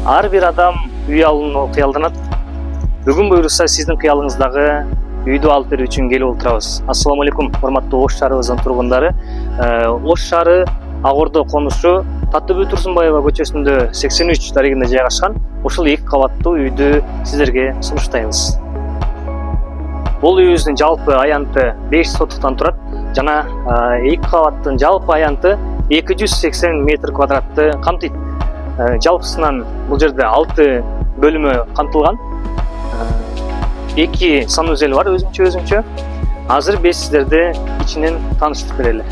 Ар бир адам үй алууну кыялданат. Бүгүн буюрса сиздин кыялыңыздагы үйдү алып берүү үчүн келип отурабыз. Ассаламу алейкум, урматтуу Ош шаарыбыздын тургундары. Ош шаары Ак Ордо конушу Таттыбү Турсунбаева көчөсүндө 83 дарегинде жайгашкан. Ушул 2 кабаттуу үйдү сиздерге сунуштайбыз. Бул үйүбүздүн жалпы аянты 5 сотуктан турат жана 2 кабаттын жалпы аянты 280 метр квадратты камтыйт. Жалпысынан бул жерде 6 бөлүмө камтылган. 2 санузел бар өзүнчө. Азыр биз сиздерди ичинен тааныштырып берели.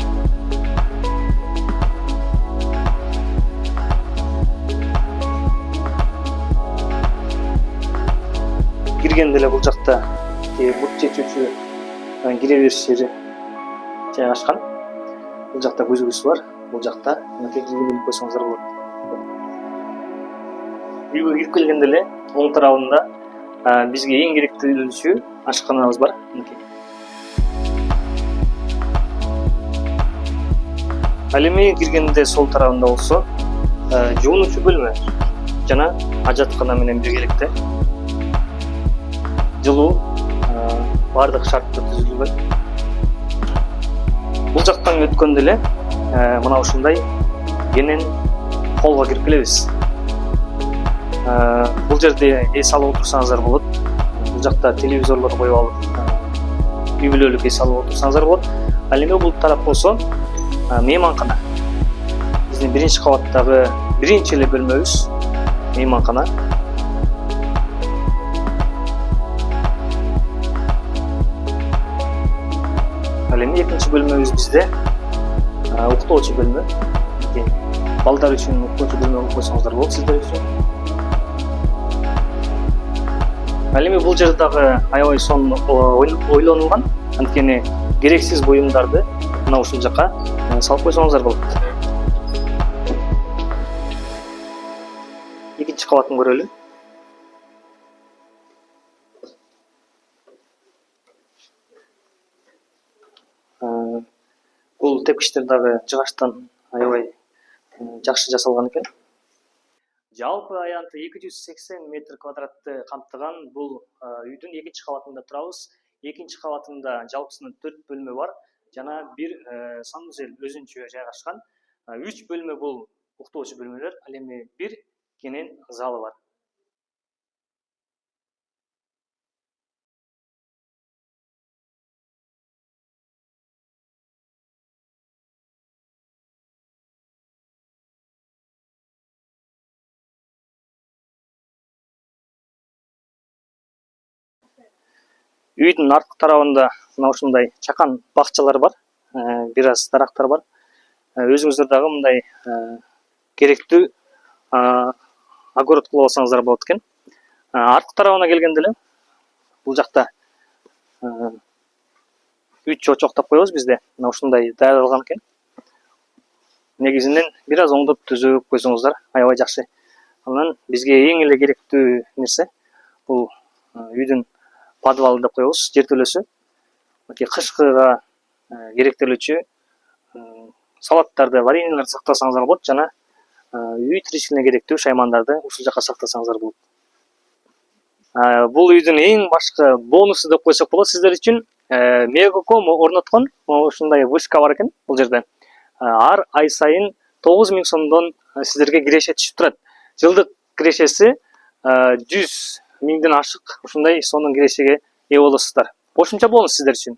Киргенде эле бул жакта бут чечүүчү кире бериш жери жайгашкан. Бул жакта көзгүсү бар. Бул жакта киргенде койсоңуздар болот. Үйгө кирип келгенде эле оң тарабында бизге эң керектүүлүсү ашканабыз бар. Ал эми киргенде сол тарабында болсо жуунуучу бөлмө жана ажаткана менен биргеликте жылуу бардык шарттуу түзүлгөн. Бул жактан өткөндө эле мына ушундай кенен холго кирип келебиз. Бул жерде эс алып отурсаңыздар болот. Бул жакта телевизорлор коюп алып үй бүлөлүк эс алып отурсаңыздар болот. Ал эми бул тарап болсо мейманкана. Биздин биринчи кабаттагы биринчи эле бөлмөбүз мейманкана. Ал эми экинчи бөлмөбүз бизде уктоочу бөлмө. Балдар үчүн уктоочу бөлмө кылып койсоңуздар болот сиздер үчүн. Ал эми бул жерде дагы аябай сонун ойлонулган. Анткени керексиз буюмдарды мына ушул жака салып койсоңуздар болот. Экинчи кабатын көрөлү. Бул тепкичтер дагы жыгачтан аябай жакшы жасалган экен. Жалпы аянты 280 метр квадратты камтыган бул үйдүн экинчи кабатында турабыз. Экинчи кабатында жалпысынан 4 бөлмө бар жана бир санузел өзүнчө жайгашкан. 3 бөлмө бул уктоочу бөлмөлөр, ал эми бир кенен залы бар. Үйдүн арткы тарабында мына ушундай чакан бакчалар бар, бир аз дарактар бар. Өзүңүздөр дагы мындай керектүү огород кылып алсаңыздар болот экен. Арткы тарабына келгенде эле бул жакта 3 чочок коебуз бизде. Мына ушундай даярдалган экен. Негизинен бир аз оңдоп түзөп койсоңуздар аябай жакшы. Анан бизге эң эле керектүү нерсе бул үйдүн подвалы деп коебуз, жертөлөсү. Кышкыга керектелүүчү салаттарды, вареньелерди сактасаңыздар болот жана үй тиричилигине керектүү шаймандарды ушул жака сактасаңыздар болот. Бул үйдүн эң башкы бонусу деп койсок болот сиздер үчүн Мегаком орноткон ушундай вышка бар экен бул жерде. Ар ай сайын 9000 сомдон сиздерге киреше түшүп турат. Жылдык кирешеси 100 миңден ашык ушундай сомдон кирешеге ээ болосуздар. Кошумча бонус сиздер үчүн.